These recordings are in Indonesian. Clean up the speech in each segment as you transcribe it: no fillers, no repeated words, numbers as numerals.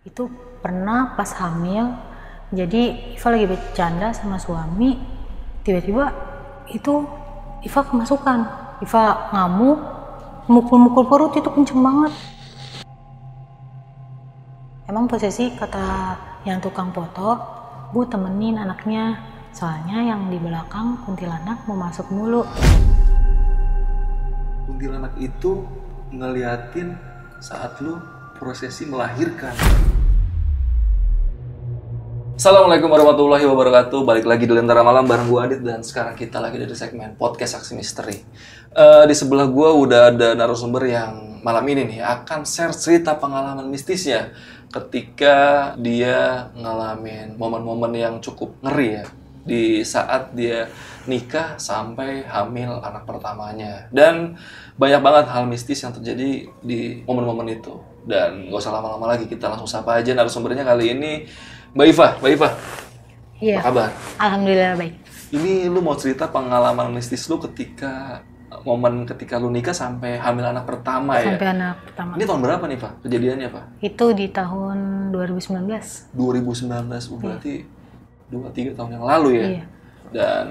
Itu pernah pas hamil, jadi Iva lagi bercanda sama suami, tiba-tiba itu Iva kemasukan. Iva ngamuk, mukul-mukul perut itu kenceng banget. Emang posisi kata yang tukang foto, Bu temenin anaknya, soalnya yang di belakang kuntilanak mau masuk mulu. Kuntilanak itu ngeliatin saat lu prosesi melahirkan. Assalamualaikum warahmatullahi wabarakatuh. Balik lagi di Lentera Malam bareng gue Adit, dan sekarang kita lagi dari segmen Podcast Saksi Misteri. Di sebelah gue udah ada narasumber yang malam ini nih akan share cerita pengalaman mistisnya ketika dia ngalamin momen-momen yang cukup ngeri ya di saat dia nikah sampai hamil anak pertamanya. Dan banyak banget hal mistis yang terjadi di momen-momen itu. Dan gak usah lama-lama lagi, kita langsung sapa aja narasumbernya kali ini, Mbak Iva. Iya. Apa kabar? Alhamdulillah baik. Ini lu mau cerita pengalaman mistis lu ketika momen ketika lu nikah sampai hamil anak pertama ya? Sampai anak pertama. Ini tahun berapa nih Pak? Kejadiannya Pak? Itu di tahun 2019. 2019, berarti 2-3 tahun yang lalu ya? Iya. Dan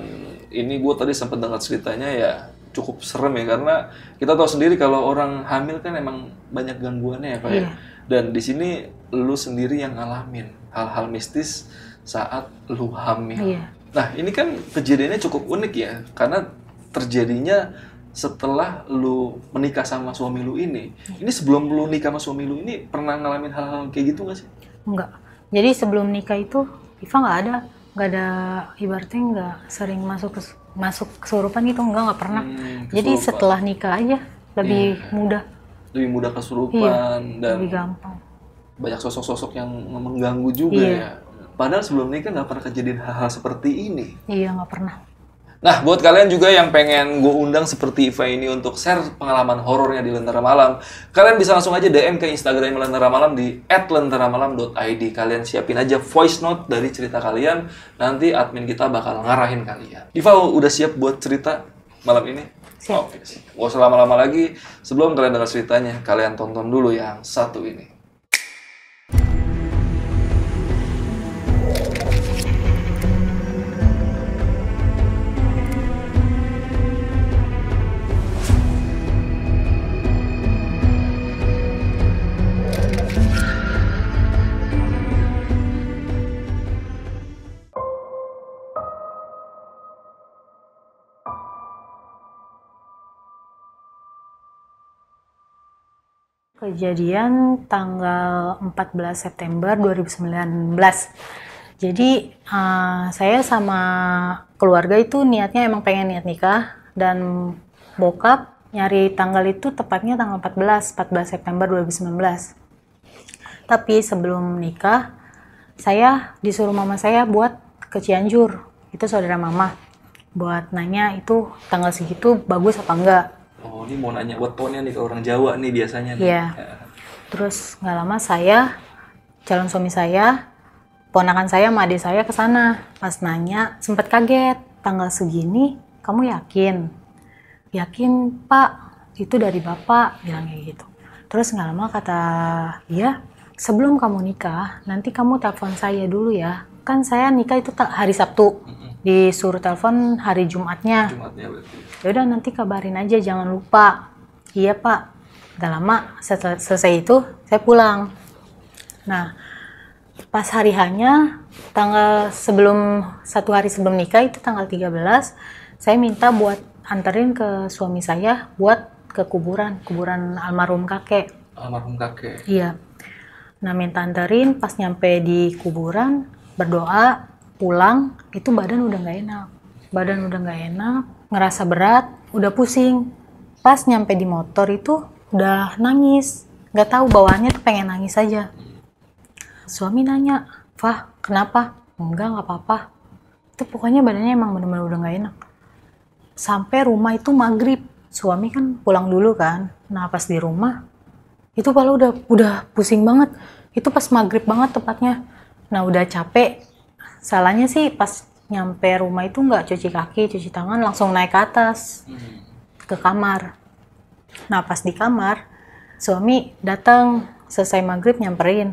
ini gue tadi sempat dengar ceritanya ya cukup serem ya, karena kita tahu sendiri kalau orang hamil kan emang banyak gangguannya ya Pak ya? Iya. Dan di sini lu sendiri yang ngalamin hal-hal mistis saat lu hamil. Iya. Nah ini kan kejadiannya cukup unik ya, karena terjadinya setelah lu menikah sama suami lu ini. Ini sebelum lu nikah sama suami lu ini pernah ngalamin hal-hal kayak gitu nggak sih? Enggak. Jadi sebelum nikah itu Iva nggak ada ibaratnya nggak sering masuk kesurupan gitu, nggak pernah. Jadi Kesurupan. setelah nikah aja lebih mudah. Lebih mudah kesurupan dan Lebih gampang. banyak sosok-sosok yang mengganggu juga Iya. ya. Padahal sebelum nikah nggak pernah kejadian hal-hal seperti ini. Iya, nggak pernah. Nah, buat kalian juga yang pengen gue undang seperti Iva ini untuk share pengalaman horornya di Lentera Malam, kalian bisa langsung aja DM ke Instagram Lentera Malam di @lenteramalam.id. Kalian siapin aja voice note dari cerita kalian, nanti admin kita bakal ngarahin kalian. Iva udah siap buat cerita malam ini? Siap. Oke, gak usah lama-lama lagi. Sebelum kalian dengar ceritanya, kalian tonton dulu yang satu ini. Kejadian tanggal 14 September 2019. Jadi saya sama keluarga itu niatnya emang pengen niat nikah, dan bokap nyari tanggal itu tepatnya tanggal 14 September 2019. Tapi sebelum nikah, saya disuruh mama saya buat ke Cianjur, itu saudara mama, buat nanya itu tanggal segitu bagus apa enggak. Oh, ini mau nanya wetonnya nih ke orang Jawa nih biasanya nih. Iya. Terus nggak lama saya, calon suami saya, ponakan saya sama adik saya ke sana. Pas nanya, sempat kaget. Tanggal segini, kamu yakin? Yakin, Pak. Itu dari Bapak, bilang kayak gitu. Terus nggak lama kata dia, sebelum kamu nikah, nanti kamu telepon saya dulu ya. Kan saya nikah itu hari Sabtu. Disuruh telepon hari Jumatnya. Jumatnya berarti. Yaudah nanti kabarin aja, jangan lupa. Iya Pak. Udah lama selesai itu saya pulang. Nah pas hari hanya tanggal satu hari sebelum nikah itu tanggal 13, saya minta buat anterin ke suami saya buat ke kuburan almarhum kakek. Almarhum kakek. Iya. Nah minta anterin, pas nyampe di kuburan berdoa, pulang itu badan udah nggak enak, ngerasa berat, udah pusing. Pas nyampe di motor itu udah nangis, nggak tahu bawaannya tuh pengen nangis aja. Suami nanya, "Fah, kenapa?" Nggak apa-apa. Itu pokoknya badannya emang bener-bener udah nggak enak. Sampai rumah itu maghrib, suami kan pulang dulu kan. Nah pas di rumah itu kepala udah pusing banget. Itu pas maghrib banget tepatnya. Nah udah capek. Salahnya sih pas nyampe rumah itu nggak cuci kaki, cuci tangan, langsung naik ke atas ke kamar. Nah pas di kamar suami datang selesai maghrib nyamperin,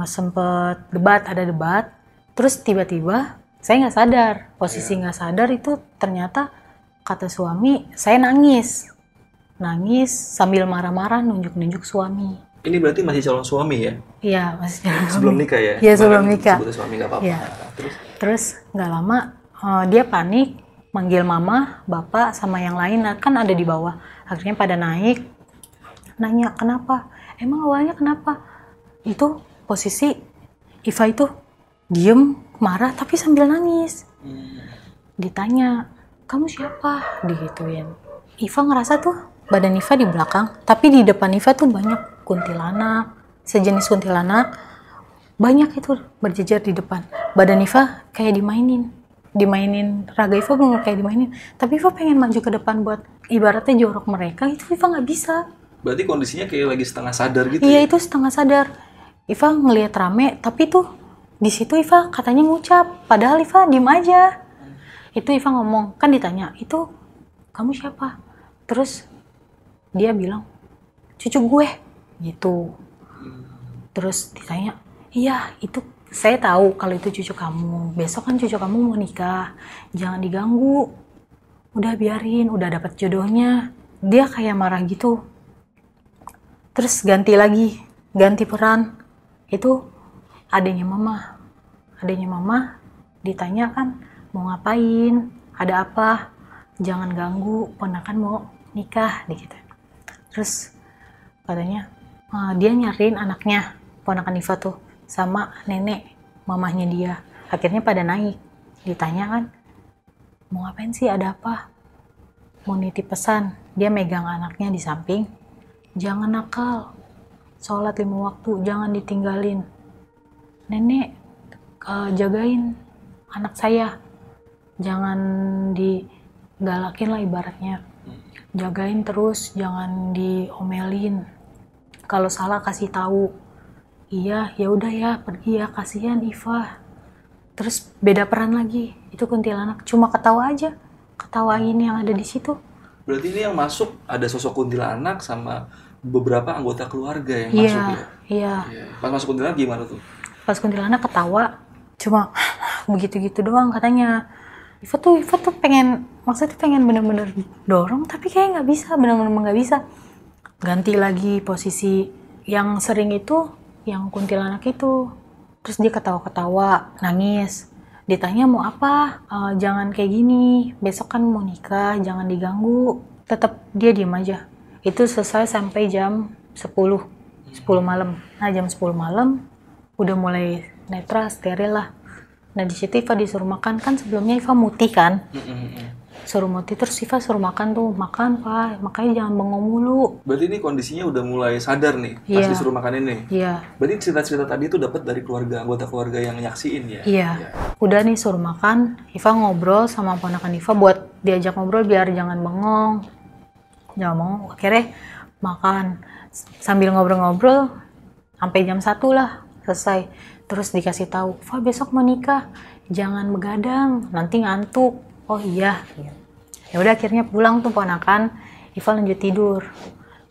sempet ada debat, terus tiba-tiba saya nggak sadar, posisi nggak sadar itu ternyata kata suami saya nangis sambil marah-marah nunjuk-nunjuk suami. Ini berarti masih calon suami ya? Iya, masih calon Sebelum suami. nikah ya? Iya, sebelum nikah. Sebutnya suami nggak apa-apa. Iya. Terus? Terus nggak lama dia panik, manggil mama, bapak, sama yang lain kan ada di bawah. Akhirnya pada naik, nanya kenapa? Emang awalnya kenapa? Itu posisi Iva itu diem, marah, tapi sambil nangis. Ditanya, kamu siapa? Digituin. Iva ngerasa tuh badan Iva di belakang, tapi di depan Iva tuh banyak kuntilanak, sejenis kuntilanak. Banyak itu berjejer di depan. Badan Iva kayak dimainin raga Iva bener kayak dimainin. Tapi Iva pengen maju ke depan buat ibaratnya jorok mereka, itu Iva nggak bisa. Berarti kondisinya kayak lagi setengah sadar gitu. Iya, ya? itu setengah sadar. Iva ngelihat rame, tapi tuh di situ Iva katanya ngucap, padahal Iva diem aja. Itu Iva ngomong, kan ditanya, itu kamu siapa? Terus dia bilang, cucu gue, gitu. Terus ditanya, iya itu saya tahu kalau itu cucu kamu. Besok kan cucu kamu mau nikah, jangan diganggu. Udah biarin, udah dapat jodohnya. Dia kayak marah gitu. Terus ganti peran. Itu adanya mama ditanya kan mau ngapain, ada apa, jangan ganggu, ponakan mau nikah gitu. Terus katanya dia nyariin anaknya, ponakan Iva tuh sama nenek mamahnya dia. Akhirnya pada naik, ditanya kan mau ngapain sih, ada apa, mau nitip pesan. Dia megang anaknya di samping, jangan nakal, sholat 5 waktu, jangan ditinggalin. Nenek jagain anak saya, jangan digalakin lah ibaratnya. Jagain terus, jangan diomelin. Kalau salah kasih tahu. Iya, ya udah ya, pergi ya, kasihan Iva. Terus beda peran lagi, itu kuntilanak cuma ketawa aja, ketawain yang ada di situ. Berarti ini yang masuk ada sosok kuntilanak sama beberapa anggota keluarga yang Iya, masuk ya? Iya. Pas masuk kuntilanak gimana tuh? Pas kuntilanak ketawa, cuma begitu-gitu doang katanya. Iva tuh maksudnya pengen bener-bener dorong, tapi kayak nggak bisa, bener-bener nggak bisa. Ganti lagi posisi yang sering itu, yang kuntilanak itu. Terus dia ketawa-ketawa, nangis. Ditanya mau apa? Jangan kayak gini, besok kan mau nikah, jangan diganggu. Tetap dia diem aja. Itu selesai sampai jam 10 malam. Nah jam 10 malam udah mulai netral, steril lah. Nah di situ Iva disuruh makan, kan sebelumnya Iva mutih kan. Suruh mutih, terus Iva suruh makan tuh, makan Pak, makanya jangan bengong mulu. Berarti ini kondisinya udah mulai sadar nih pas Iya. disuruh makan ini. Iya. Berarti cerita-cerita tadi itu dapat dari anggota keluarga yang nyaksiin ya? Iya. Udah nih suruh makan, Iva ngobrol sama ponakan Iva buat diajak ngobrol biar jangan bengong. Jangan bengong, akhirnya makan. Sambil ngobrol-ngobrol sampai jam 1 lah selesai. Terus dikasih tahu, "Fa besok mau nikah, jangan begadang, nanti ngantuk." Oh iya. Ya udah akhirnya pulang tuh ponakan, Iva lanjut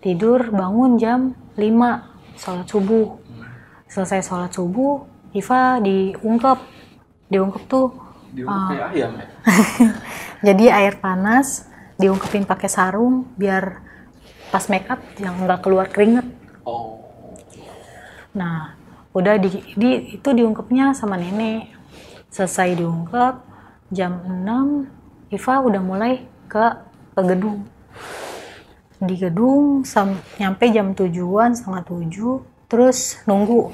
tidur bangun jam 5 sholat subuh. Selesai sholat subuh, Iva diungkep tuh Kayak ayam ya? jadi air panas diungkepin pakai sarung biar pas make up yang nggak keluar keringet. Oh. Nah udah itu diungkepnya sama nenek. Selesai diungkep jam 6, Iva udah mulai ke gedung. Di gedung nyampe jam 7-an, setengah 7. Terus nunggu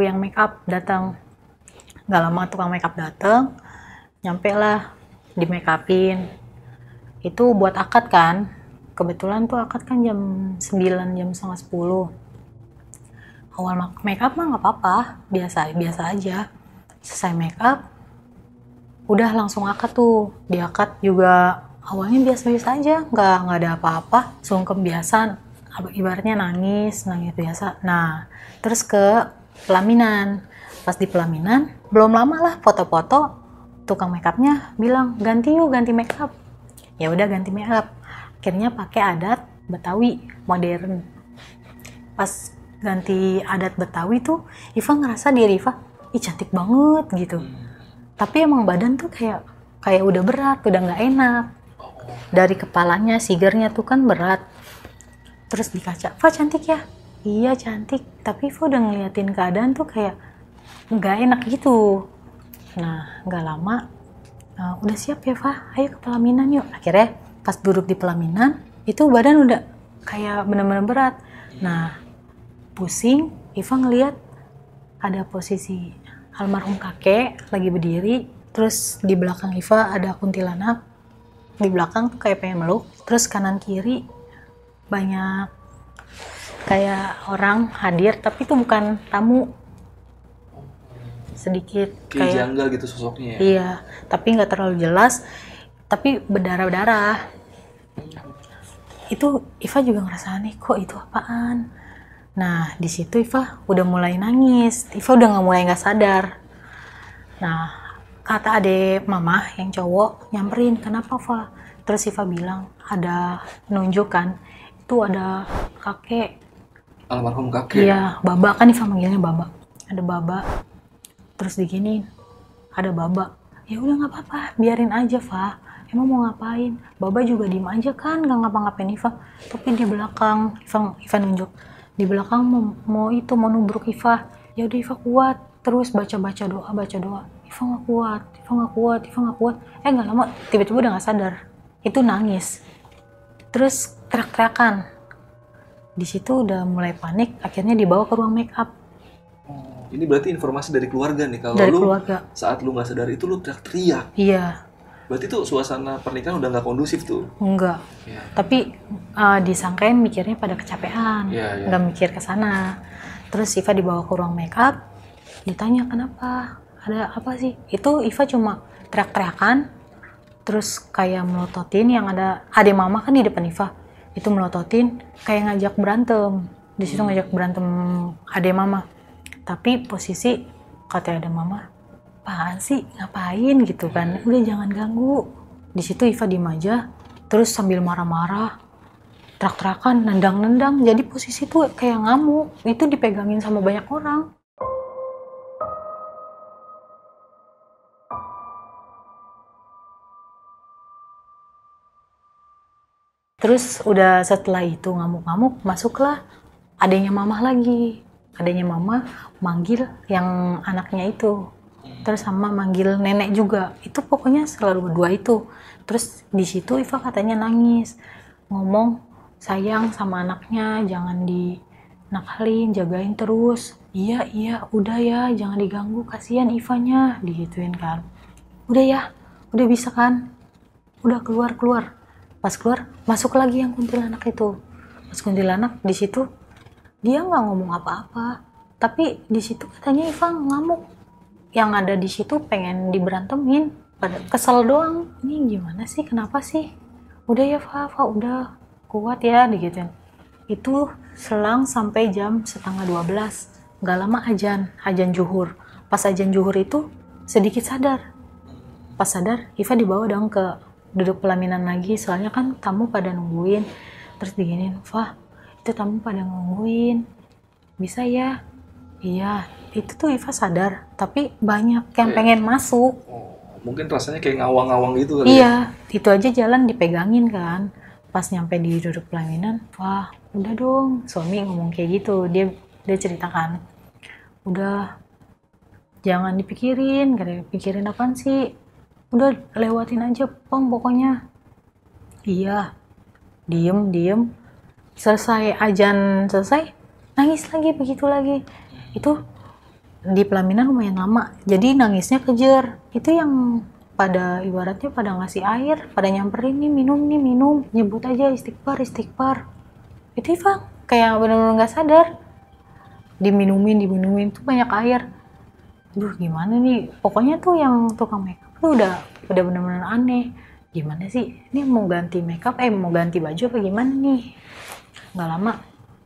yang make up datang. Gak lama tukang make up datang, nyampe lah di make upin. Itu buat akad kan. Kebetulan tuh akad kan jam 9, jam setengah 10. Awal make up mah nggak apa-apa, biasa aja. Selesai make up, udah langsung akad tuh. Di akad juga awalnya biasa-biasa aja, nggak ada apa-apa, sungkem biasa, ibaratnya nangis biasa. Nah terus ke pelaminan. Pas di pelaminan belum lama lah foto-foto, tukang make upnya bilang ganti make up. Ya udah ganti make up, akhirnya pakai adat Betawi modern. Pas ganti adat Betawi tuh Iva ngerasa diri Iva ih cantik banget gitu. Tapi emang badan tuh kayak udah berat, udah nggak enak. Dari kepalanya, sigernya tuh kan berat. Terus di kaca, "Va cantik ya?" "Iya cantik." Tapi Va udah ngeliatin keadaan tuh kayak nggak enak gitu. Nah nggak lama, udah siap ya Va, ayo ke pelaminan yuk. Akhirnya pas duduk di pelaminan, itu badan udah kayak bener-bener berat. Nah pusing, Iva ngeliat ada posisi almarhum kakek lagi berdiri, terus di belakang Iva ada kuntilanak, di belakang tuh kayak pengen meluk, terus kanan kiri banyak kayak orang hadir, tapi itu bukan tamu, sedikit Kayak janggal gitu sosoknya ya? Iya, tapi nggak terlalu jelas, tapi berdarah-darah. Itu Iva juga ngerasa aneh, kok itu apaan? Nah di situ Iva udah mulai nangis, Iva udah mulai nggak sadar. Nah kata adek mama yang cowok nyamperin, "Kenapa Va?" Terus Iva bilang ada menunjukkan itu ada kakek. Almarhum kakek? Iya, Baba, kan Iva manggilnya Baba. Ada Baba. Terus diginiin, ada Baba. Ya udah nggak apa-apa, biarin aja Va. Emang mau ngapain? Baba juga diem aja kan, nggak ngapa-ngapain Iva. Tapi di belakang, Iva nunjuk. Di belakang mau nubruk Iva. Ya udah Iva kuat. Terus baca doa. Iva nggak kuat. Nggak lama tiba-tiba udah nggak sadar. Itu nangis. Terus teriak-teriakan. Di situ udah mulai panik. Akhirnya dibawa ke ruang make up. Ini berarti informasi dari keluarga nih, kalau Dari lu keluarga. saat lu nggak sadar itu lu teriak-teriak. Iya. Berarti tuh suasana pernikahan udah nggak kondusif tuh. Enggak. Ya. Tapi disangkain mikirnya pada kecapean. Iya. Nggak mikir ke sana. Terus Iva dibawa ke ruang make up. Ditanya kenapa? Ada apa sih? Itu Iva cuma teriak-teriakan. Terus kayak melototin yang ada adek mama kan di depan Iva. Itu melototin kayak ngajak berantem. Di situ ngajak berantem adek mama. Tapi posisi kata ada mama, "Apaan sih? Ngapain?" gitu kan. "Udah jangan ganggu." Di situ Iva diem aja, terus sambil marah-marah, terak-terakan, nendang-nendang. Jadi posisi tuh kayak ngamuk. Itu dipegangin sama banyak orang. Terus udah setelah itu ngamuk-ngamuk, masuklah adanya mama lagi. Adanya mama manggil yang anaknya itu. Terus sama manggil nenek juga. Itu pokoknya selalu berdua itu. Terus di situ Iva katanya nangis. Ngomong sayang sama anaknya, jangan dinakalin, jagain terus. Iya, udah ya, jangan diganggu, kasihan Ivanya, digituin kan. Udah ya, udah bisa kan? Udah keluar. Pas keluar, masuk lagi yang kuntilanak itu. Pas kuntilanak di situ dia nggak ngomong apa-apa, tapi di situ katanya Iva ngamuk. Yang ada di situ pengen diberantemin, pada kesel doang. Ini gimana sih? Kenapa sih? Udah ya Va, udah kuat ya, digituin. Itu selang sampai jam 11:30. Nggak lama ajan zuhur. Pas ajan zuhur itu sedikit sadar. Pas sadar, Iva dibawa dong ke duduk pelaminan lagi, soalnya kan tamu pada nungguin. Terus diginin, "Va, itu tamu pada nungguin, bisa ya?" Iya, itu tuh Iva sadar, tapi banyak yang pengen masuk. Mungkin rasanya kayak ngawang-ngawang gitu kali. Iya, itu aja jalan dipegangin kan. Pas nyampe di duduk pelaminan, "Wah, udah dong." Suami ngomong kayak gitu, dia ceritakan, "Udah, jangan dipikirin." Katanya, "Pikirin apaan sih? Udah lewatin aja pokoknya." Iya, diem. Selesai ajan nangis lagi, begitu lagi. Itu di pelaminan lumayan lama, jadi nangisnya kejer. Itu yang pada ibaratnya pada ngasih air, pada nyamperin, nih minum, nyebut aja istighfar. Itu Iva kayak bener-bener nggak sadar, diminumin tuh banyak air. Aduh gimana nih, pokoknya tuh yang tukang makeup tuh udah bener-bener aneh. Gimana sih, ini mau ganti makeup, mau ganti baju apa gimana nih. Nggak lama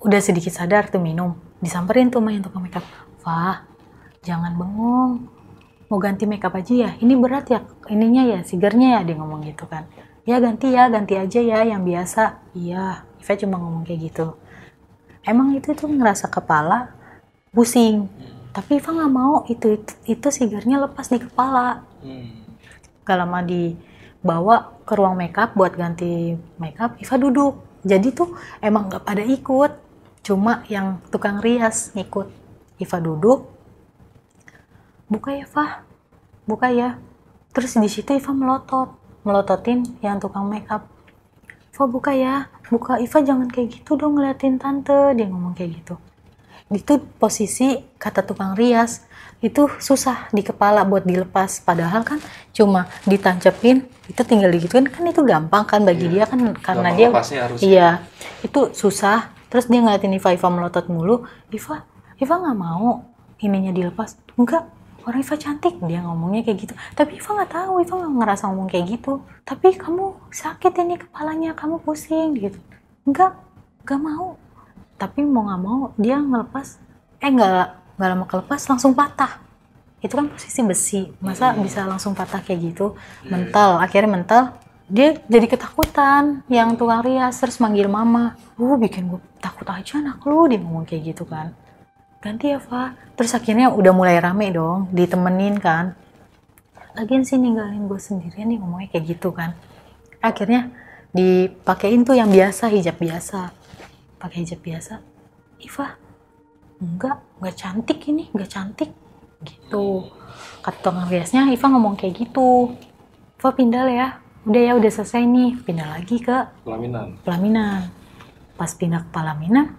udah sedikit sadar tuh minum, disamperin tuh sama yang tukang makeup, "Wah, jangan bengong, mau ganti makeup aja ya, ini berat ya ininya ya, sigarnya ya," dia ngomong gitu kan. "Ya ganti aja ya yang biasa." Iya, Iva cuma ngomong kayak gitu. Emang itu tuh ngerasa kepala pusing. Tapi Iva nggak mau itu sigarnya lepas di kepala. Gak lama dibawa ke ruang makeup buat ganti makeup, Iva duduk. Jadi tuh emang nggak pada ikut, cuma yang tukang rias ngikut. Iva duduk, buka ya Iva, buka ya. Terus di situ Iva melototin yang tukang makeup. Iva buka ya, buka. Iva jangan kayak gitu dong ngeliatin tante, dia ngomong kayak gitu. Itu posisi kata tukang rias itu susah di kepala buat dilepas, padahal kan cuma ditancepin, itu tinggal digituin kan itu gampang kan bagi dia kan, karena dia iya itu susah. Terus dia ngeliatin Iva melotot mulu. Iva nggak mau ininya dilepas. Enggak, orang Iva cantik, dia ngomongnya kayak gitu. Tapi Iva nggak tahu, Iva nggak ngerasa ngomong kayak gitu. Tapi kamu sakit ini kepalanya, kamu pusing gitu. Enggak mau. Tapi mau nggak mau dia ngelepas, nggak lama kelepas langsung patah. Itu kan posisi besi, masa bisa langsung patah kayak gitu. Akhirnya mental. Dia jadi ketakutan yang tukang rias, terus manggil mama. Bikin gue takut aja anak lu, dia ngomong kayak gitu kan. Ganti ya Fa. Terus akhirnya udah mulai rame dong, ditemenin kan. Lagian sih ninggalin gue sendirian nih, ngomongnya kayak gitu kan. Akhirnya dipakein tuh yang biasa, hijab biasa. Pakai hijab biasa. Iva, enggak cantik ini, enggak cantik gitu. Kata tukang riasnya, Iva ngomong kayak gitu. Iva pindah ya, udah selesai nih, pindah lagi ke pelaminan. Pas pindah ke pelaminan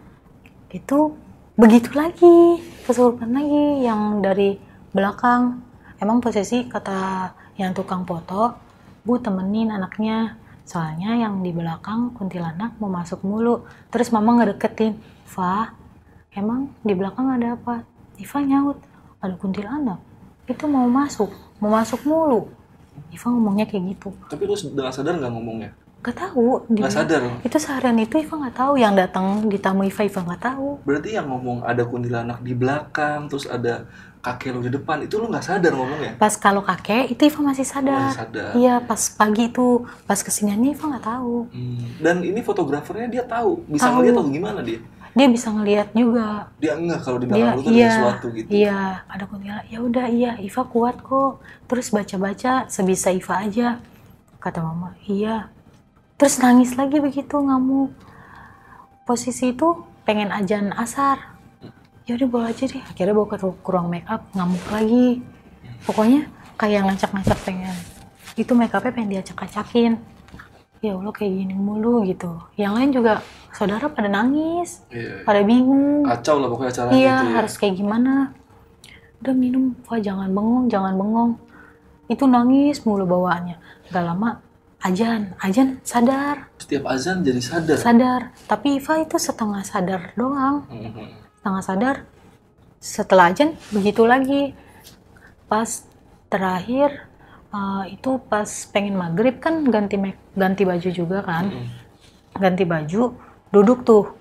itu begitu lagi, kesurupan lagi yang dari belakang. Emang posisi kata yang tukang foto, Bu temenin anaknya, soalnya yang di belakang kuntilanak mau masuk mulu. Terus mama ngedeketin, Fa, emang di belakang ada apa? Iva nyaut, ada kuntilanak. Itu mau masuk mulu. Iva ngomongnya kayak gitu. Tapi lu dengan sadar nggak ngomongnya? Gak tahu. Nggak sadar? Itu seharian itu Iva nggak tahu. Yang datang di tamu Iva nggak tahu. Berarti yang ngomong ada kuntilanak di belakang, terus ada kakek lu di depan, itu lu nggak sadar ngomongnya? Pas kalau kakek itu Iva masih sadar. Iya, pas pagi tuh, pas kesiniannya Iva nggak tahu. Dan ini fotografernya dia tahu, bisa ngeliat atau gimana dia? Dia bisa ngeliat juga. Dia enggak kalau di belakang lu tuh ada sesuatu gitu. Iya, ada kuntilanak. Ya udah, iya, Iva kuat kok. Terus baca-baca sebisa Iva aja. Kata mama, iya. Terus nangis lagi begitu, ngamuk. Posisi itu pengen ajan asar. Ya udah bawa aja deh. Akhirnya bawa ke ruang makeup, ngamuk lagi. Pokoknya kayak ngacak-ngacak pengen. Itu makeupnya pengen diacak-acakin. Ya Allah kayak gini mulu gitu. Yang lain juga saudara pada nangis, pada bingung. Kacau lah pokoknya acaranya iya, itu ya. Harus kayak gimana. Udah minum, wah jangan bengong. Itu nangis mulu bawaannya. Gak lama Ajan sadar. Setiap azan jadi sadar? Sadar, tapi Iva itu setengah sadar doang. Setengah sadar, setelah ajan begitu lagi. Pas terakhir, itu pas pengen maghrib kan ganti baju juga kan. Ganti baju, duduk tuh.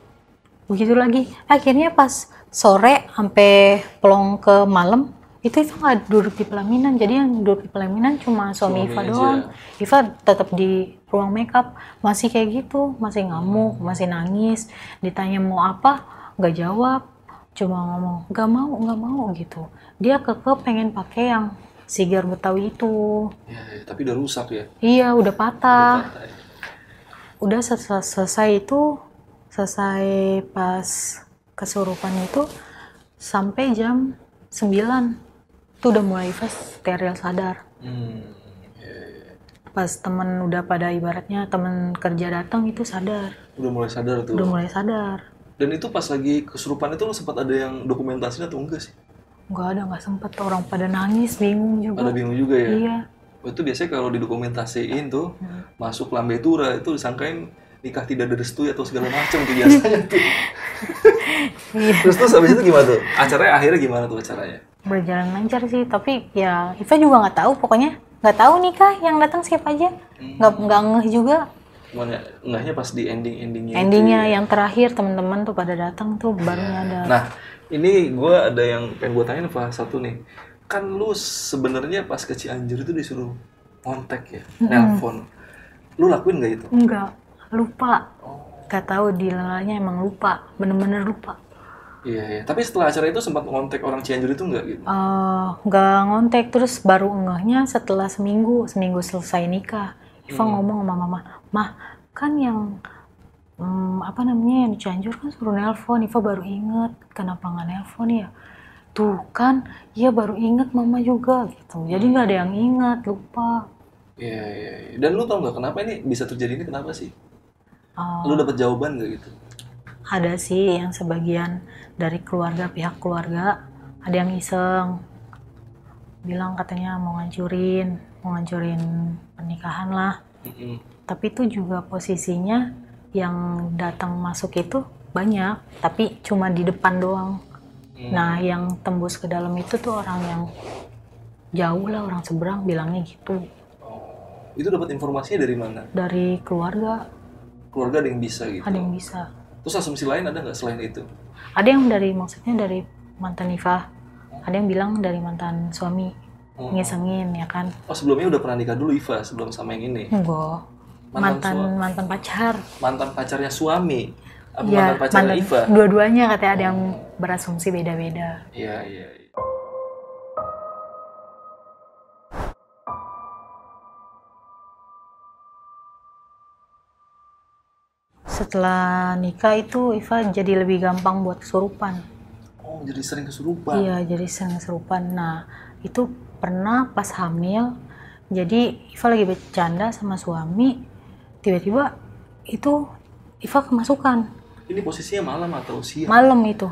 Begitu lagi. Akhirnya pas sore sampai pelong ke malam, itu Iva nggak duduk di pelaminan. Jadi yang duduk di pelaminan cuma suami Iva doang. Iva tetap di ruang makeup, masih kayak gitu, masih ngamuk, masih nangis. Ditanya mau apa, nggak jawab, cuma ngomong nggak mau gitu. Dia kekeh pengen pakai yang sigar Betawi itu. Ya, tapi udah rusak ya? Iya, udah patah. Udah selesai pas kesurupan itu sampai jam 9. Itu udah mulai steril sadar. Pas temen udah pada ibaratnya temen kerja datang itu sadar. Udah mulai sadar tuh? Udah mulai sadar. Dan itu pas lagi kesurupan itu lo sempat ada yang dokumentasinya atau enggak sih? Nggak sempet. Orang pada nangis, bingung juga. Pada bingung juga ya? Iya. Itu biasanya kalau didokumentasiin tuh, masuk lambe tura itu disangkain nikah tidak direstui atau segala macam tuh biasanya tuh. Terus habis itu gimana tuh? Akhirnya gimana tuh acaranya? Berjalan lancar sih, tapi ya Iva juga nggak tahu, pokoknya nggak tahu nikah yang datang siapa aja, nggak ngeh juga. Cuman ngehnya pas di endingnya. Endingnya yang terakhir teman-teman tuh pada datang tuh baru nyadar. Nah ini gue ada yang pengen gue tanyain Pak, satu nih, kan lu sebenarnya pas ke Cianjur itu disuruh kontak ya, nelpon, lu lakuin nggak itu? Enggak, lupa. Gak tahu dilalanya emang lupa, bener-bener lupa. Iya. Tapi setelah acara itu sempat ngontek orang Cianjur itu nggak gitu? Nggak ngontek, terus baru ngehnya setelah seminggu selesai nikah. Iva ngomong sama mama, mah kan yang yang di Cianjur kan suruh nelpon. Iva baru inget, kenapa nggak nelpon ya? Tuh kan, iya baru inget mama juga gitu. Jadi nggak ada yang inget, lupa. Iya. Dan lu tau nggak kenapa ini bisa terjadi ini, kenapa sih? Lu dapet jawaban nggak gitu? Ada sih yang sebagian dari pihak keluarga, ada yang iseng bilang katanya mau ngancurin pernikahan lah. Tapi itu juga posisinya yang datang masuk itu banyak, tapi cuma di depan doang. Nah yang tembus ke dalam itu tuh orang yang jauh lah, orang seberang bilangnya gitu. Itu dapat informasinya dari mana? Dari keluarga Ada yang bisa gitu? Ada yang bisa. Terus asumsi lain ada nggak selain itu? Ada yang maksudnya dari mantan Iva, ada yang bilang dari mantan suami, ngisengin ya kan. Sebelumnya udah pernah nikah dulu Iva sebelum sama yang ini? Enggak, mantan pacar. Mantan pacarnya suami? Ya, mantan pacarnya Iva? Dua-duanya katanya ada yang berasumsi beda-beda. Iya. Setelah nikah itu Iva jadi lebih gampang buat kesurupan. Oh, jadi sering kesurupan? Iya, jadi sering kesurupan. Nah, itu pernah pas hamil, jadi Iva lagi bercanda sama suami, tiba-tiba itu Iva kemasukan. Ini posisinya malam atau siang? Malam itu.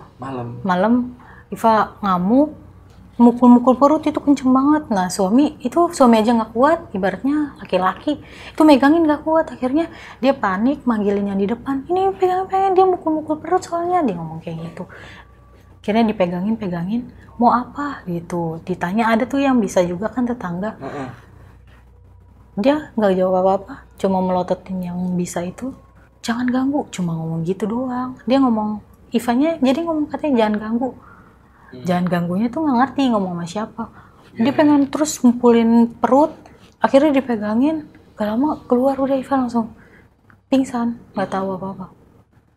Malam, Iva ngamuk, mukul-mukul perut itu kenceng banget. Nah suami aja nggak kuat, ibaratnya laki-laki itu megangin nggak kuat, akhirnya dia panik manggilin yang di depan, ini pegang dia mukul-mukul perut soalnya, dia ngomong kayak gitu. Akhirnya dipegangin, mau apa gitu, ditanya, ada tuh yang bisa juga kan tetangga. Dia nggak jawab apa-apa, cuma melototin yang bisa itu, jangan ganggu, cuma ngomong gitu doang. Dia ngomong, Ivanya jadi ngomong katanya jangan ganggu. Jangan ganggunya tuh nggak ngerti ngomong sama siapa. Dia pengen terus ngumpulin perut, akhirnya dipegangin, gak lama keluar udah Iva langsung pingsan, nggak tahu apa-apa.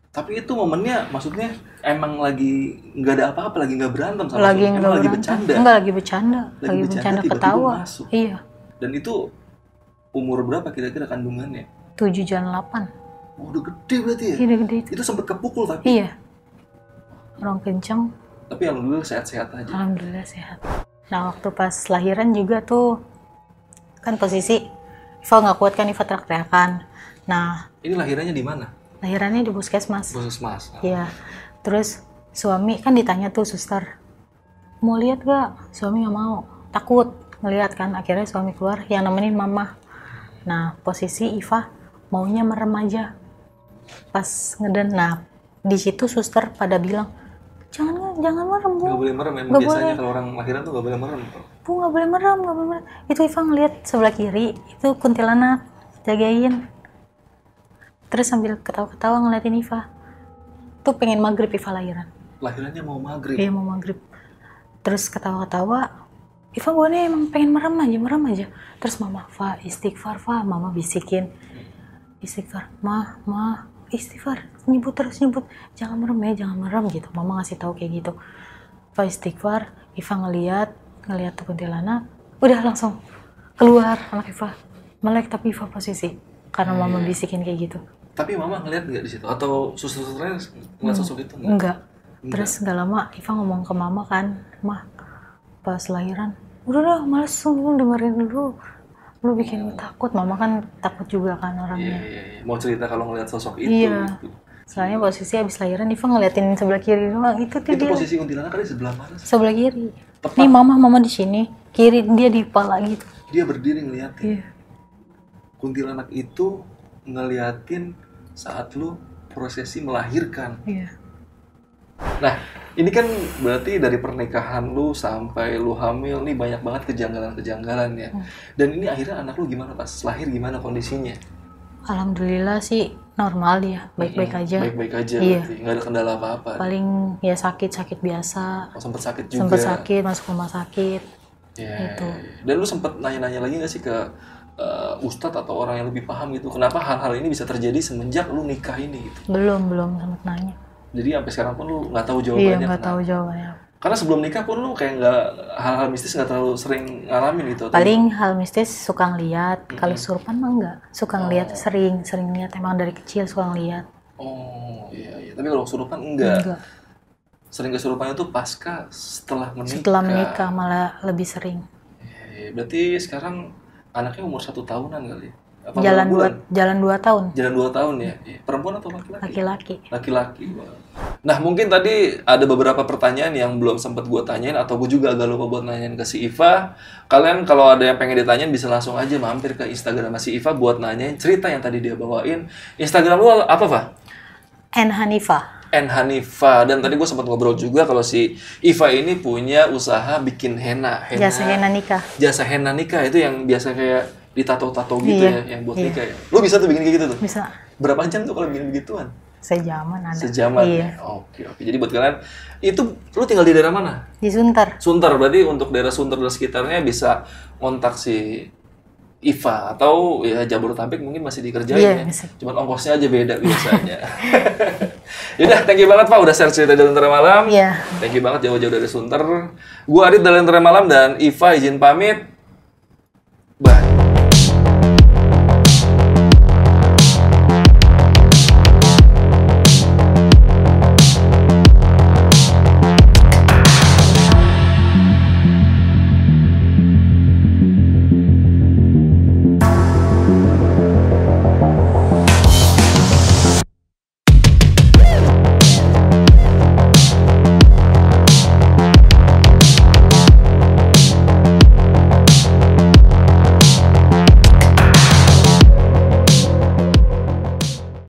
Tapi itu momennya maksudnya emang lagi nggak ada apa-apa, lagi nggak berantem sama lagi suami, emang lagi bercanda? Enggak, lagi bercanda ketawa. Masuk. Iya. Dan itu umur berapa kira-kira kandungannya? 7 jalan 8. Oh, udah gede berarti ya? Iya, udah gede itu sempat kepukul tapi? Iya, orang kenceng. Tapi alhamdulillah sehat-sehat aja. Alhamdulillah sehat. Nah waktu pas lahiran juga tuh kan posisi Iva nggak kuat kan, Iva teriak-teriakan. Nah ini lahirannya di mana? Lahirannya di puskesmas. Iya. Terus suami kan ditanya tuh suster, mau lihat gak? Suami nggak mau, takut ngeliat kan. Akhirnya suami keluar, yang nemenin mama. Nah posisi Iva maunya merem aja pas ngeden. Nah di situ suster pada bilang, jangan merem Bu. Nggak boleh merem, emang biasanya kalau orang lahiran tuh nggak boleh merem. Bu nggak boleh merem. Itu Iva ngeliat sebelah kiri itu kuntilanak, jagain. Terus sambil ketawa-ketawa ngeliatin Iva. Tuh pengen maghrib Iva lahiran. Lahirannya mau maghrib? Iya mau maghrib. Terus ketawa-ketawa, Iva boleh emang pengen merem aja. Terus mama, Fa istighfar Fa, mama bisikin. Istighfar, ma istighfar, nyebut jangan merem gitu. Mama ngasih tahu kayak gitu. Fa istighfar, Iva ngeliat tuh kuntilanak, udah langsung keluar anak Iva. Melek tapi Iva posisi karena mama bisikin kayak gitu. Tapi mama ngeliat nggak di situ atau suster-susternya ngeliat sosok itu nggak? Enggak. Terus nggak lama Iva ngomong ke mama kan, mah pas lahiran, udah dah males dengerin dulu. Lu bikin takut, mama kan takut juga kan orangnya. Iya. Mau cerita kalau ngeliat sosok itu. Iya. Gitu. Soalnya posisi abis lahiran Iva ngeliatin sebelah kiri doang. Itu dia. Posisi kuntilanak kan di sebelah mana sih? Sebelah kiri. Tepat. Nih mama di sini, kiri dia di kepala gitu. Dia berdiri ngeliatin. Iya. Kuntilanak itu ngeliatin saat lu prosesi melahirkan. Iya. Nah, ini kan berarti dari pernikahan lu sampai lu hamil nih banyak banget kejanggalan-kejanggalan ya. Dan ini akhirnya anak lu gimana pas lahir, gimana kondisinya? Alhamdulillah sih normal dia, baik-baik aja. Baik-baik aja, iya. Berarti nggak ada kendala apa-apa. Paling ya sakit biasa. Oh, sempet sakit juga. Sempet sakit, masuk rumah sakit. Iya. Gitu. Dan lu sempet nanya-nanya lagi nggak sih ke ustadz atau orang yang lebih paham gitu. Kenapa hal-hal ini bisa terjadi semenjak lu nikah ini gitu? Belum sempat nanya. Jadi sampai sekarang pun lu nggak tahu Iya, jawabannya. nggak tahu jawabannya. Karena sebelum nikah pun lu kayak nggak hal-hal mistis nggak terlalu sering ngalamin gitu. atau Paling hal mistis suka ngeliat. Kalau kesurupan mah enggak. Suka ngeliat, sering ngeliat. Emang dari kecil suka ngeliat. Oh iya. Tapi kalau kesurupan enggak. Enggak. Sering kesurupan itu pasca setelah menikah. Setelah menikah malah lebih sering. Berarti sekarang anaknya umur 1 tahunan kali. Apa Jalan bulan? 2 tahun. Jalan 2 tahun ya. Perempuan atau laki-laki? Laki-laki. Laki-laki. Nah mungkin tadi ada beberapa pertanyaan yang belum sempat gue tanyain atau gue juga agak lupa buat nanyain ke si Iva. Kalian kalau ada yang pengen ditanyain bisa langsung aja mampir ke Instagram si Iva buat nanyain cerita yang tadi dia bawain. Instagram lu apa, Pak? Hanifa. Hanifa. Dan tadi gue sempat ngobrol juga kalau si Iva ini punya usaha bikin henna. Jasa henna nikah. Jasa henna nikah itu yang biasa kayak ditato-tato gitu Iya. ya, yang buat nikah ya. Lu bisa tuh bikin kayak gitu tuh? Bisa. Berapa jam tuh kalau bikin begituan? Sejaman ada. Sejaman Iya. ya? Oke. Jadi buat kalian, itu lu tinggal di daerah mana? Di Sunter. Sunter, berarti untuk daerah Sunter dan sekitarnya bisa kontak si Iva atau ya Jabodetabek mungkin masih dikerjain Iya, ya. bisa. Cuman ongkosnya aja beda biasanya. Yaudah, thank you banget Pak udah share cerita dari Lentera Malam. Iya. Thank you banget jauh-jauh dari Sunter. Gua Adit dari Lentera Malam dan Iva izin pamit. Bye.